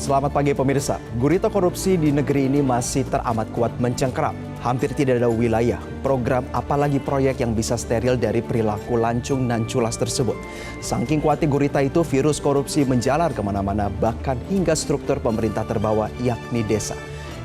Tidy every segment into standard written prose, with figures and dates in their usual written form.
Selamat pagi pemirsa. Gurita korupsi di negeri ini masih teramat kuat mencengkeram. Hampir tidak ada wilayah, program apalagi proyek yang bisa steril dari perilaku lancung dan culas tersebut. Saking kuatnya gurita itu, virus korupsi menjalar kemana-mana, bahkan hingga struktur pemerintah terbawah yakni desa.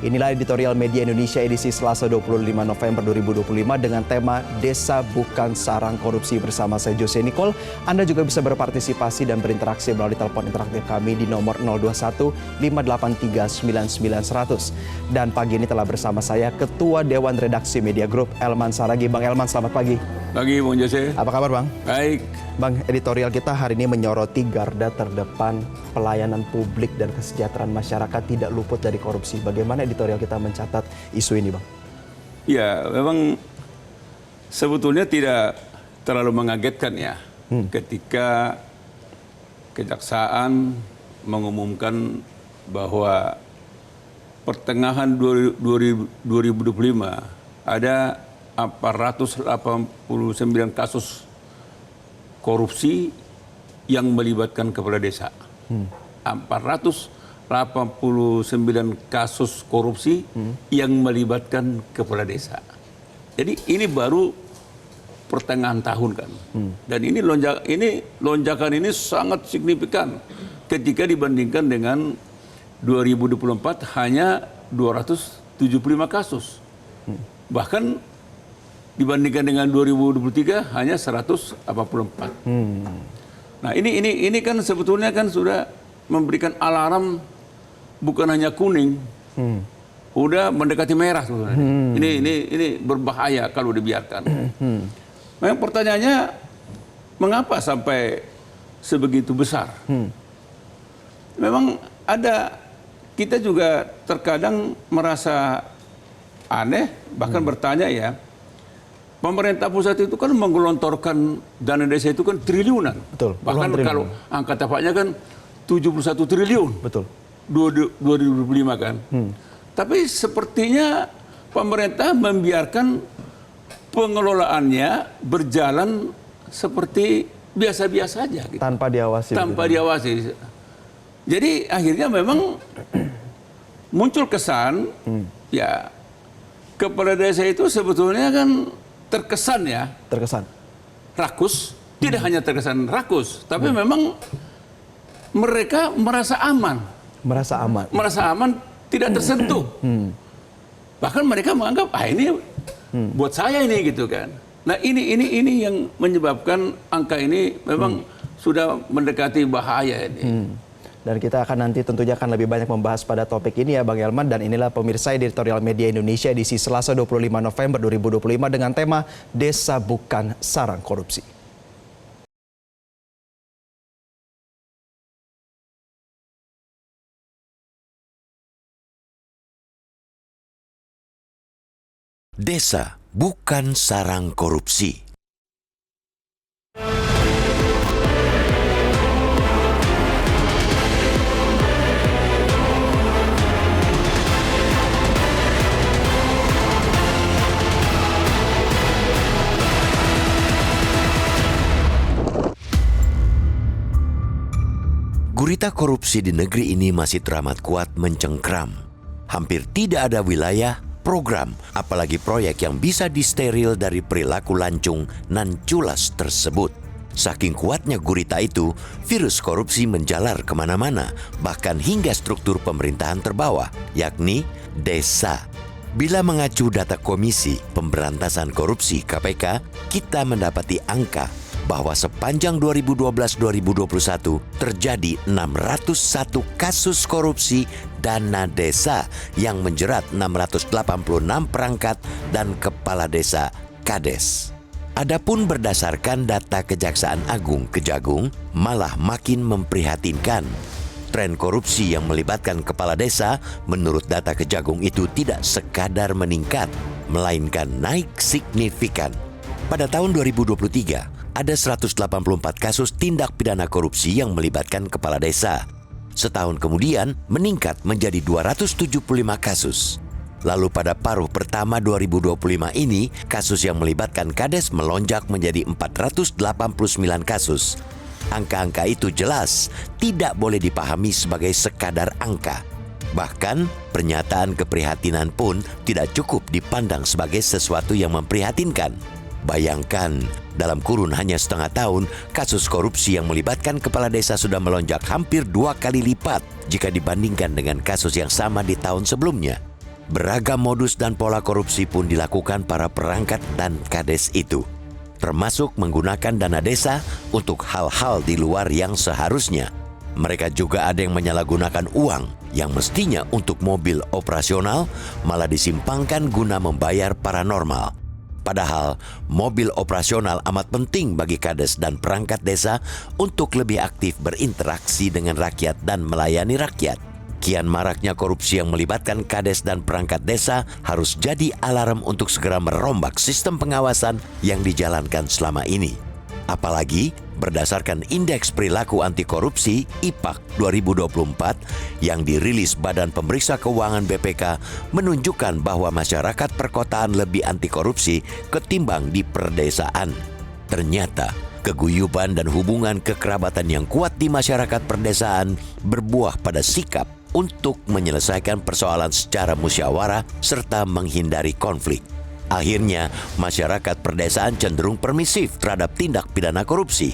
Inilah editorial Media Indonesia edisi Selasa 25 November 2025 dengan tema Desa Bukan Sarang Korupsi bersama saya Jose Nicole. Anda juga bisa berpartisipasi dan berinteraksi melalui telepon interaktif kami di nomor 021 583 99 100. Dan pagi ini telah bersama saya Ketua Dewan Redaksi Media Group Elman Saragih. Bang Elman, selamat pagi. Pagi Bung Jose. Apa kabar Bang? Baik. Bang, editorial kita hari ini menyoroti garda terdepan pelayanan publik dan kesejahteraan masyarakat tidak luput dari korupsi. Bagaimana editorial kita mencatat isu ini, Bang? Ya, memang sebetulnya tidak terlalu mengagetkan ya ketika Kejaksaan mengumumkan bahwa pertengahan 2025 ada 489 kasus korupsi yang melibatkan kepala desa. 489 kasus korupsi yang melibatkan kepala desa. Jadi ini baru pertengahan tahun kan. Dan ini lonjakan ini sangat signifikan ketika dibandingkan dengan 2024 hanya 275 kasus. Bahkan dibandingkan dengan 2023 hanya 184. Nah, ini kan sebetulnya kan sudah memberikan alarm bukan hanya kuning. Udah mendekati merah sebenarnya. Ini berbahaya kalau dibiarkan. Memang pertanyaannya mengapa sampai sebegitu besar? Memang ada, kita juga terkadang merasa aneh, bahkan bertanya ya, pemerintah pusat itu kan menggelontorkan dana desa itu kan triliunan. Betul. Bahkan kalau angka tepatnya kan 71 triliun. Betul. 2025 kan. Tapi sepertinya pemerintah membiarkan pengelolaannya berjalan seperti biasa-biasa aja. Gitu. Tanpa diawasi. Tanpa diawasi. Jadi akhirnya memang muncul kesan, ya kepala desa itu sebetulnya kan terkesan rakus. Tidak hanya terkesan rakus, tapi memang mereka merasa aman. Merasa aman, tidak tersentuh. Bahkan mereka menganggap ini buat saya ini gitu kan. Nah ini yang menyebabkan angka ini memang sudah mendekati bahaya ini. Dan kita akan nanti tentunya akan lebih banyak membahas pada topik ini ya Bang Elman. Dan inilah pemirsa editorial Media Indonesia edisi Selasa 25 November 2025 dengan tema Desa Bukan Sarang Korupsi. Desa bukan sarang korupsi. Gurita korupsi di negeri ini masih teramat kuat mencengkram. Hampir tidak ada wilayah, program, apalagi proyek yang bisa disteril dari perilaku lancung dan culas tersebut. Saking kuatnya gurita itu, virus korupsi menjalar kemana-mana, bahkan hingga struktur pemerintahan terbawah, yakni desa. Bila mengacu data Komisi Pemberantasan Korupsi (KPK), kita mendapati angka bahwa sepanjang 2012-2021 terjadi 601 kasus korupsi dana desa yang menjerat 686 perangkat dan kepala desa Kades. Adapun berdasarkan data Kejaksaan Agung Kejagung malah makin memprihatinkan. Tren korupsi yang melibatkan kepala desa menurut data Kejagung itu tidak sekadar meningkat, melainkan naik signifikan. Pada tahun 2023, ada 184 kasus tindak pidana korupsi yang melibatkan kepala desa. Setahun kemudian meningkat menjadi 275 kasus. Lalu pada paruh pertama 2025 ini, kasus yang melibatkan Kades melonjak menjadi 489 kasus. Angka-angka itu jelas tidak boleh dipahami sebagai sekadar angka. Bahkan, pernyataan keprihatinan pun tidak cukup dipandang sebagai sesuatu yang memprihatinkan. Bayangkan, dalam kurun hanya setengah tahun, kasus korupsi yang melibatkan kepala desa sudah melonjak hampir 2 kali lipat jika dibandingkan dengan kasus yang sama di tahun sebelumnya. Beragam modus dan pola korupsi pun dilakukan para perangkat dan kades itu, termasuk menggunakan dana desa untuk hal-hal di luar yang seharusnya. Mereka juga ada yang menyalahgunakan uang yang mestinya untuk mobil operasional malah disimpangkan guna membayar paranormal. Padahal mobil operasional amat penting bagi kades dan perangkat desa untuk lebih aktif berinteraksi dengan rakyat dan melayani rakyat. Kian maraknya korupsi yang melibatkan kades dan perangkat desa harus jadi alarm untuk segera merombak sistem pengawasan yang dijalankan selama ini. Apalagi berdasarkan Indeks Perilaku Anti Korupsi (IPAK) 2024 yang dirilis Badan Pemeriksa Keuangan BPK menunjukkan bahwa masyarakat perkotaan lebih anti korupsi ketimbang di perdesaan. Ternyata keguyuban dan hubungan kekerabatan yang kuat di masyarakat perdesaan berbuah pada sikap untuk menyelesaikan persoalan secara musyawarah serta menghindari konflik. Akhirnya, masyarakat perdesaan cenderung permisif terhadap tindak pidana korupsi.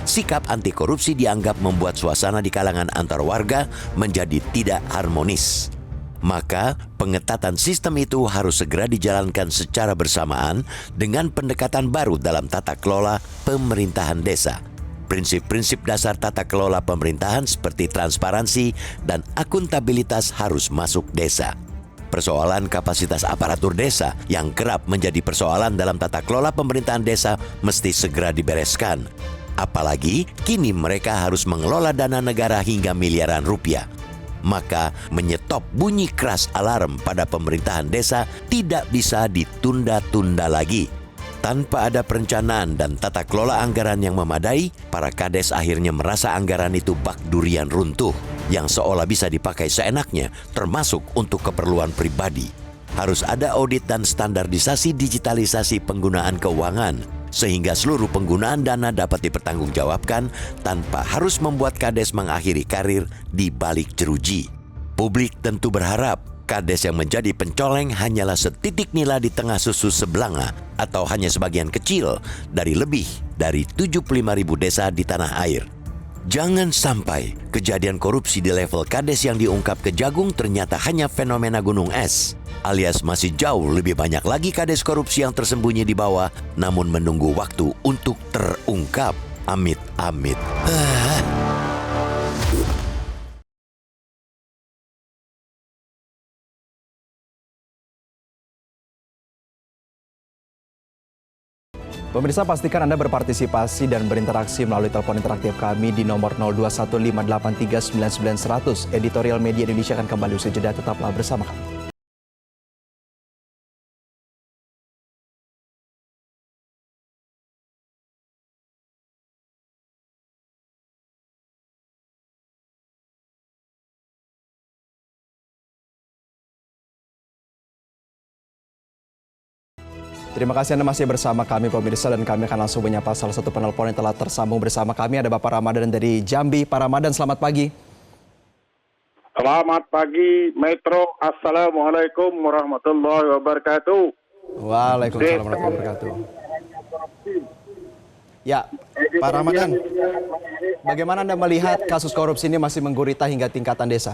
Sikap anti korupsi dianggap membuat suasana di kalangan antar warga menjadi tidak harmonis. Maka, pengetatan sistem itu harus segera dijalankan secara bersamaan dengan pendekatan baru dalam tata kelola pemerintahan desa. Prinsip-prinsip dasar tata kelola pemerintahan seperti transparansi dan akuntabilitas harus masuk desa. Persoalan kapasitas aparatur desa yang kerap menjadi persoalan dalam tata kelola pemerintahan desa mesti segera dibereskan. Apalagi kini mereka harus mengelola dana negara hingga miliaran rupiah. Maka menyetop bunyi keras alarm pada pemerintahan desa tidak bisa ditunda-tunda lagi. Tanpa ada perencanaan dan tata kelola anggaran yang memadai, para kades akhirnya merasa anggaran itu bak durian runtuh yang seolah bisa dipakai seenaknya, termasuk untuk keperluan pribadi. Harus ada audit dan standarisasi digitalisasi penggunaan keuangan, sehingga seluruh penggunaan dana dapat dipertanggungjawabkan tanpa harus membuat kades mengakhiri karir di balik jeruji. Publik tentu berharap kades yang menjadi pencoleng hanyalah setitik nila di tengah susu sebelanga atau hanya sebagian kecil dari lebih dari 75.000 desa di tanah air. Jangan sampai kejadian korupsi di level kades yang diungkap Kejagung ternyata hanya fenomena gunung es, alias masih jauh lebih banyak lagi kades korupsi yang tersembunyi di bawah namun menunggu waktu untuk terungkap. Amit-amit. Pemirsa, pastikan Anda berpartisipasi dan berinteraksi melalui telepon interaktif kami di nomor 0215839900. Editorial Media Indonesia akan kembali usai jeda, tetaplah bersama kami. Terima kasih Anda masih bersama kami pemirsa, dan kami akan langsung menyapa salah satu penelpon yang telah tersambung bersama kami. Ada Bapak Ramadan dari Jambi. Pak Ramadan, selamat pagi. Selamat pagi Metro. Assalamualaikum warahmatullahi wabarakatuh. Waalaikumsalam warahmatullahi wabarakatuh. Ya, Pak Ramadan, bagaimana Anda melihat kasus korupsi ini masih menggurita hingga tingkatan desa?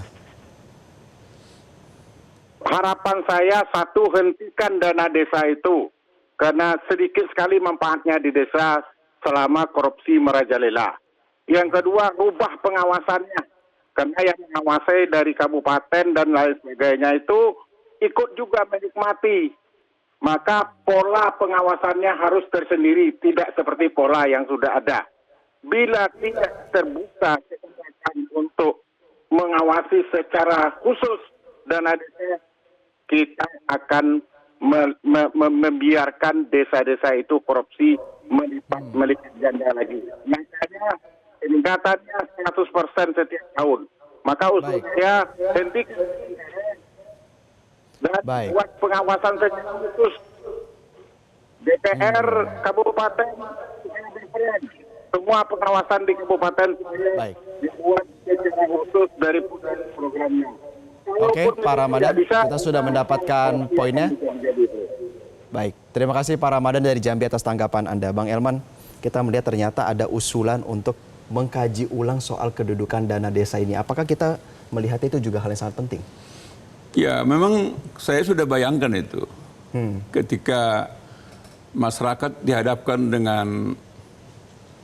Harapan saya satu, hentikan dana desa itu. Karena sedikit sekali manfaatnya di desa selama korupsi merajalela. Yang kedua, rubah pengawasannya. Karena yang mengawasi dari kabupaten dan lain sebagainya itu ikut juga menikmati. Maka pola pengawasannya harus tersendiri, tidak seperti pola yang sudah ada. Bila tidak terbuka kesempatan untuk mengawasi secara khusus dana desa, kita akan membiarkan desa-desa itu korupsi melipat ganda lagi. Makanya peningkatannya 100% setiap tahun. Maka usul saya hentikan dan buat pengawasan secara khusus. DPR Kabupaten semua pengawasan di kabupaten Baik. dibuat secara khusus dari programnya. Oke, Pak Ramadan, kita sudah mendapatkan poinnya. Menjadi itu. Baik, terima kasih Pak Ramadan dari Jambi atas tanggapan Anda. Bang Elman, kita melihat ternyata ada usulan untuk mengkaji ulang soal kedudukan dana desa ini. Apakah kita melihat itu juga hal yang sangat penting? Ya, memang saya sudah bayangkan itu. Ketika masyarakat dihadapkan dengan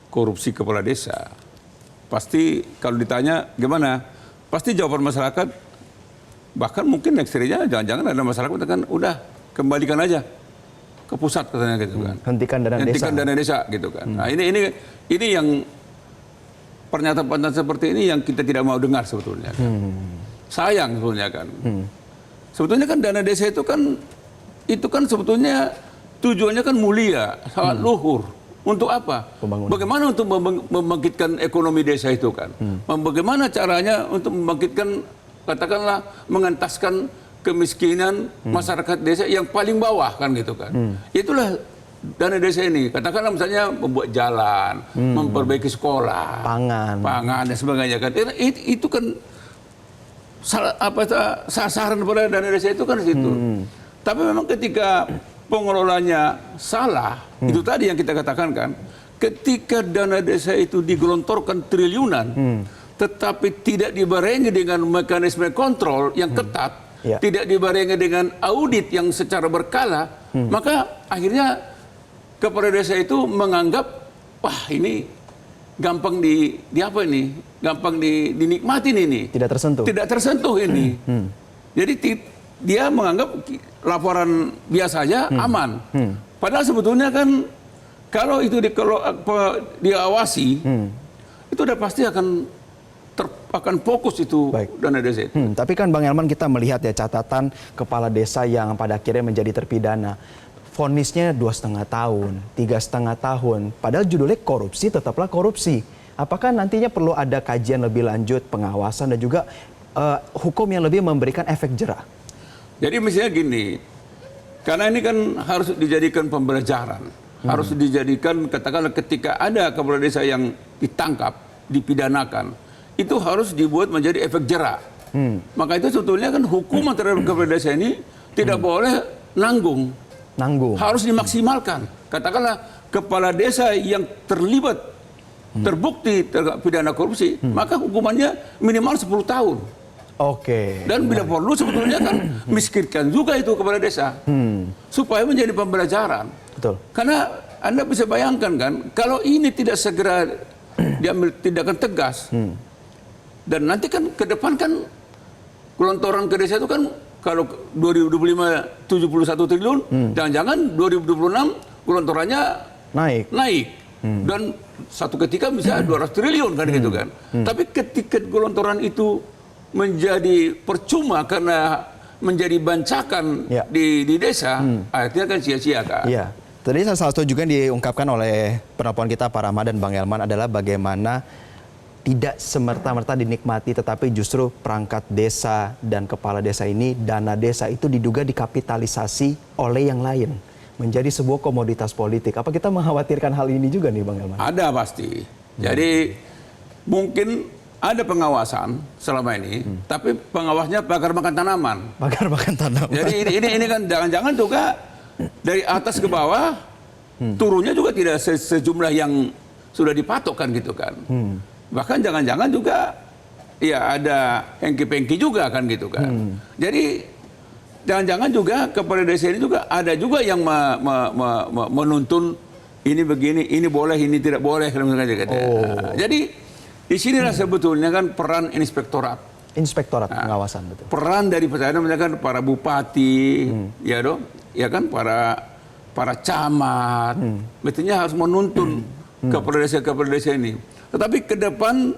korupsi kepala desa, pasti kalau ditanya gimana, pasti jawaban masyarakat, bahkan mungkin ekstrimnya jangan-jangan ada masyarakat kan udah kembalikan aja ke pusat katanya gitu kan. Hentikan dana desa gitu kan. Nah, ini yang pernyataan seperti ini yang kita tidak mau dengar sebetulnya kan. Sayang sebetulnya kan. Sebetulnya kan dana desa itu kan sebetulnya tujuannya kan mulia, sangat luhur. Untuk apa? Pembangunan. Bagaimana untuk membangkitkan ekonomi desa itu kan? Bagaimana caranya untuk membangkitkan, katakanlah mengentaskan kemiskinan masyarakat desa yang paling bawah kan gitu kan? Itulah dana desa ini. Katakanlah misalnya membuat jalan, memperbaiki sekolah, pangan dan sebagainya kan? Itu kan sasaran pada dana desa itu kan di situ. Tapi memang ketika pengelolanya salah, itu tadi yang kita katakan kan, ketika dana desa itu digelontorkan triliunan, tetapi tidak dibarengi dengan mekanisme kontrol yang ketat, tidak dibarengi dengan audit yang secara berkala, maka akhirnya kepala desa itu menganggap, wah ini gampang gampang dinikmatin ini. Tidak tersentuh ini. Jadi dia menganggap laporan biasanya aman. Padahal sebetulnya kan kalau itu diawasi, itu udah pasti akan fokus itu dana desa itu. Tapi kan Bang Elman, kita melihat ya catatan kepala desa yang pada akhirnya menjadi terpidana. Vonisnya 2,5 tahun, 3,5 tahun. Padahal judulnya korupsi tetaplah korupsi. Apakah nantinya perlu ada kajian lebih lanjut, pengawasan dan juga hukum yang lebih memberikan efek jera? Jadi misalnya gini, karena ini kan harus dijadikan pembelajaran, harus dijadikan katakanlah ketika ada kepala desa yang ditangkap, dipidanakan, itu harus dibuat menjadi efek jera. Maka itu sebetulnya kan hukuman terhadap kepala desa ini tidak boleh nanggung, harus dimaksimalkan. Katakanlah kepala desa yang terlibat, terbukti pidana korupsi, maka hukumannya minimal 10 tahun. Oke. Dan bila perlu sebetulnya kan miskinkan juga itu kepada desa supaya menjadi pembelajaran. Betul. Karena Anda bisa bayangkan kan, kalau ini tidak segera diambil tindakan tegas, dan nanti kan ke depan kan gelontoran ke desa itu kan kalau 2025 71 triliun, jangan-jangan 2026 gelontorannya naik. Dan satu ketika bisa 200 triliun kan gitu kan. Tapi ketika gelontoran itu menjadi percuma karena menjadi bancakan di desa, akhirnya kan sia-sia kan. Iya. Tadi salah satu juga yang diungkapkan oleh penelpon kita Pak Ramadan, Bang Elman, adalah bagaimana tidak semerta-merta dinikmati, tetapi justru perangkat desa dan kepala desa ini, dana desa itu diduga dikapitalisasi oleh yang lain, menjadi sebuah komoditas politik. Apa kita mengkhawatirkan hal ini juga nih Bang Elman? Ada pasti. Jadi mungkin ada pengawasan selama ini, tapi pengawasnya bakar makan tanaman. Bakar makan tanaman. Jadi ini kan jangan-jangan juga dari atas ke bawah turunnya juga tidak sejumlah yang sudah dipatokkan gitu kan. Bahkan jangan-jangan juga ya ada hengki-pengki juga kan gitu kan. Jadi jangan-jangan juga kepala desa ini juga ada juga yang menuntun ini begini, ini boleh, ini tidak boleh. Jadi di sinilah sebetulnya kan peran inspektorat. Pengawasan, betul. Peran dari misalkan para bupati, ya dong, ya kan para camat, mestinya harus menuntun kepala desa ini. Tetapi ke depan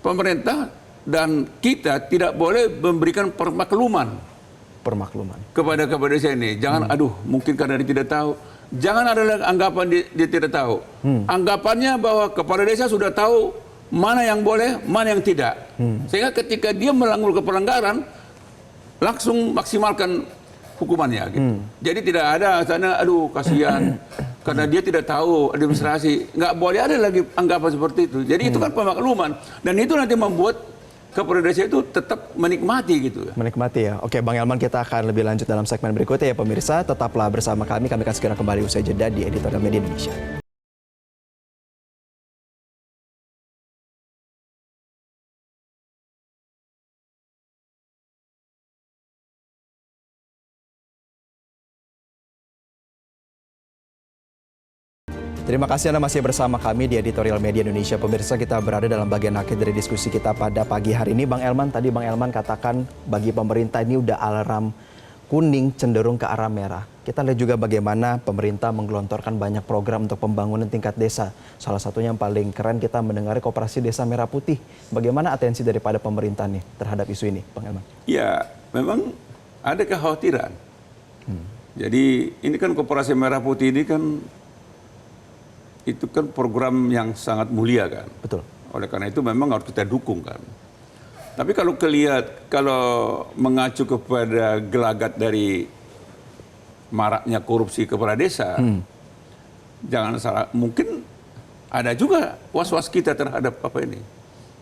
pemerintah dan kita tidak boleh memberikan permakluman kepada kepala desa ini. Jangan mungkin karena dia tidak tahu. Jangan ada anggapan dia tidak tahu. Anggapannya bahwa kepala desa sudah tahu mana yang boleh, mana yang tidak. Sehingga ketika dia melakukan pelanggaran, langsung maksimalkan hukumannya. Gitu. Jadi tidak ada sana, kasihan karena dia tidak tahu administrasi. Nggak boleh ada lagi anggapan seperti itu. Jadi itu kan pemakluman. Dan itu nanti membuat kepala desa itu tetap menikmati gitu. Menikmati ya. Oke, Bang Elman, kita akan lebih lanjut dalam segmen berikutnya ya pemirsa. Tetaplah bersama kami. Kami akan segera kembali usai jeda di Editorial Media Indonesia. Terima kasih Anda masih bersama kami di Editorial Media Indonesia. Pemirsa, kita berada dalam bagian akhir dari diskusi kita pada pagi hari ini. Bang Elman, tadi Bang Elman katakan bagi pemerintah ini udah alarm kuning cenderung ke arah merah. Kita lihat juga bagaimana pemerintah menggelontorkan banyak program untuk pembangunan tingkat desa. Salah satunya yang paling keren kita mendengar Koperasi Desa Merah Putih. Bagaimana atensi daripada pemerintah nih terhadap isu ini, Bang Elman? Ya, memang ada kekhawatiran. Jadi ini kan Koperasi Merah Putih ini kan itu kan program yang sangat mulia kan. Betul. Oleh karena itu memang harus kita dukung kan. Tapi kalau mengacu kepada gelagat dari maraknya korupsi kepala desa, jangan salah, mungkin ada juga was-was kita terhadap apa ini,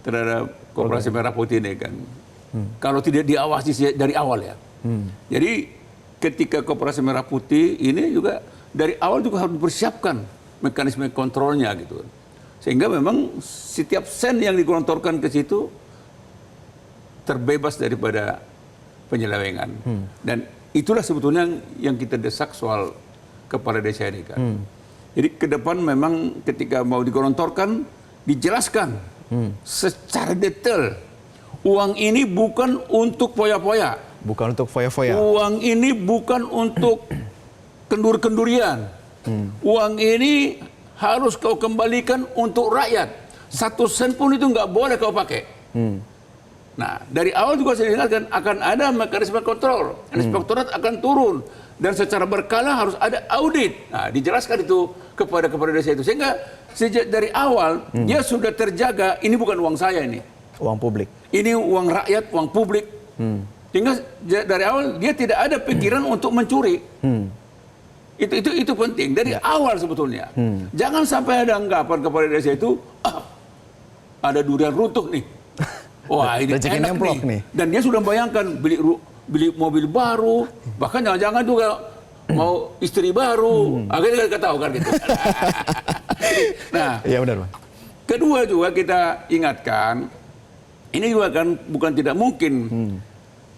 terhadap Koperasi Merah Putih ini kan. Kalau tidak diawasi dari awal ya. Jadi ketika Koperasi Merah Putih ini juga dari awal juga harus dipersiapkan mekanisme kontrolnya gitu. Sehingga memang setiap sen yang digelontorkan ke situ terbebas daripada penyelewengan. Dan itulah sebetulnya yang kita desak soal kepala desa ini kan. Jadi ke depan memang ketika mau digelontorkan dijelaskan secara detail. Uang ini bukan untuk foya-foya. Bukan untuk foya-foya. Uang ini bukan untuk kendur-kendurian. Uang ini harus kau kembalikan untuk rakyat. 1 sen pun itu nggak boleh kau pakai. Nah, dari awal juga saya ingatkan akan ada mekanisme kontrol. Inspektorat akan turun. Dan secara berkala harus ada audit. Nah, dijelaskan itu kepada desa itu. Sehingga sejak dari awal dia sudah terjaga, ini bukan uang saya ini. Uang publik. Ini uang rakyat, uang publik. Sehingga dari awal dia tidak ada pikiran untuk mencuri. Itu penting dari awal sebetulnya. Jangan sampai ada anggapan kepada desa itu ada durian runtuh nih. Wah, ini enak nih. Dan dia sudah membayangkan beli mobil baru, bahkan jangan-jangan juga mau istri baru. Akhirnya kita tahu kan gitu. Nah, ya benar, Bang. Kedua juga kita ingatkan, ini juga kan bukan tidak mungkin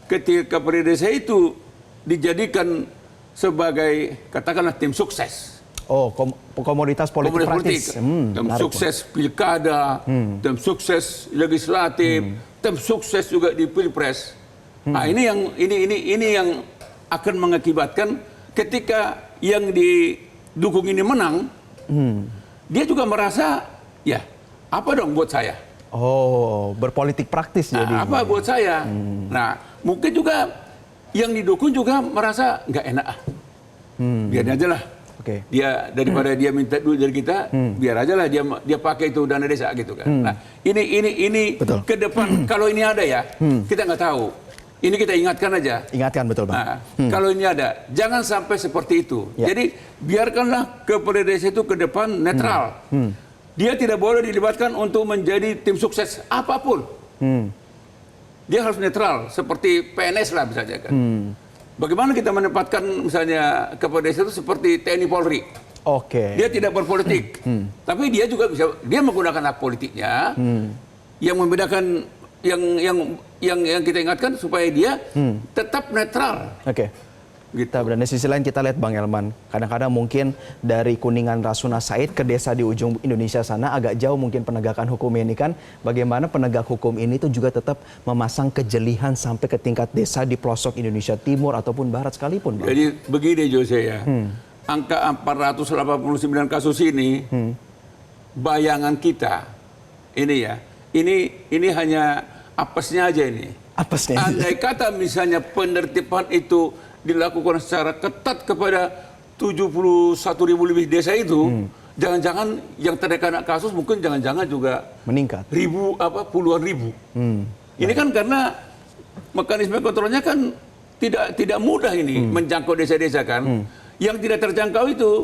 ketika kepala desa itu dijadikan sebagai katakanlah tim sukses. Oh, komoditas politik praktis. Tim sukses pilkada, tim sukses legislatif, tim sukses juga di pilpres. Nah, ini yang akan mengakibatkan ketika yang didukung ini menang, dia juga merasa ya apa dong buat saya. Oh, berpolitik praktis jadi. Apa buat saya? Nah, mungkin juga yang didukung juga merasa nggak enak. Biar aja lah. Okay. Dia daripada dia minta duit dari kita, biar aja lah dia pakai itu dana desa gitu kan. Nah, ini betul. Ke depan kalau ini ada ya, kita nggak tahu. Ini kita ingatkan aja. Ingatkan betul, Bang. Nah, kalau ini ada, jangan sampai seperti itu. Ya. Jadi biarkanlah kepala desa itu ke depan netral. Dia tidak boleh dilibatkan untuk menjadi tim sukses apapun. Dia harus netral, seperti PNS lah misalnya kan. Bagaimana kita menempatkan misalnya kepala desa itu seperti TNI Polri. Oke. Dia tidak berpolitik, tapi dia juga dia menggunakan hak politiknya. Yang membedakan yang kita ingatkan supaya dia tetap netral. Oke. Gitu. Dan di sisi lain kita lihat Bang Elman, kadang-kadang mungkin dari Kuningan Rasuna Said ke desa di ujung Indonesia sana agak jauh mungkin penegakan hukum ini kan. Bagaimana penegak hukum ini tuh juga tetap memasang kejelihan sampai ke tingkat desa di pelosok Indonesia Timur ataupun Barat sekalipun, Bang. Jadi begini Jose ya, angka 489 kasus ini, bayangan kita ini ya, ini hanya apesnya aja ini. Apesnya. Andai kata misalnya penertiban itu dilakukan secara ketat kepada 71.000 lebih desa itu, jangan-jangan yang terkena kasus mungkin jangan-jangan juga meningkat. Puluhan ribu. Ini kan karena mekanisme kontrolnya kan tidak mudah ini menjangkau desa-desa kan. Yang tidak terjangkau itu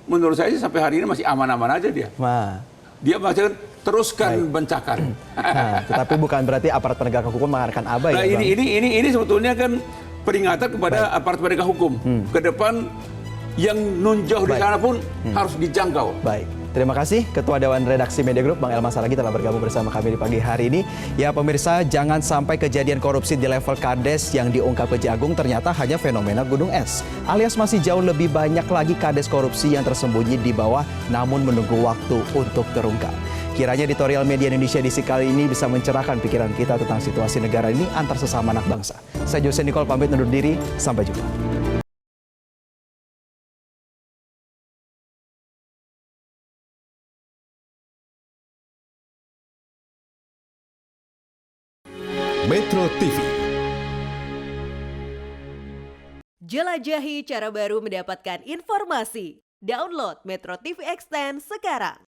menurut saya sih sampai hari ini masih aman-aman aja dia. Nah, Dia masih teruskan bencakan. nah, tetapi bukan berarti aparat penegak hukum akan abai. Nah, ya, Bang? ini sebetulnya kan peringatan kepada aparat penegak hukum. Ke depan yang nunjauh di sana pun harus dijangkau. Baik. Terima kasih Ketua Dewan Redaksi Media Group Bang Elman Saragih telah bergabung bersama kami di pagi hari ini. Ya pemirsa, jangan sampai kejadian korupsi di level Kades yang diungkap Kejagung ternyata hanya fenomena gunung es. Alias masih jauh lebih banyak lagi Kades korupsi yang tersembunyi di bawah namun menunggu waktu untuk terungkap. Kiranya editorial Media Indonesia edisi kali ini bisa mencerahkan pikiran kita tentang situasi negara ini antar sesama anak bangsa. Saya Jose Nicole pamit undur diri, sampai jumpa. Metro TV. Jelajahi cara baru mendapatkan informasi. Download Metro TV Extend sekarang.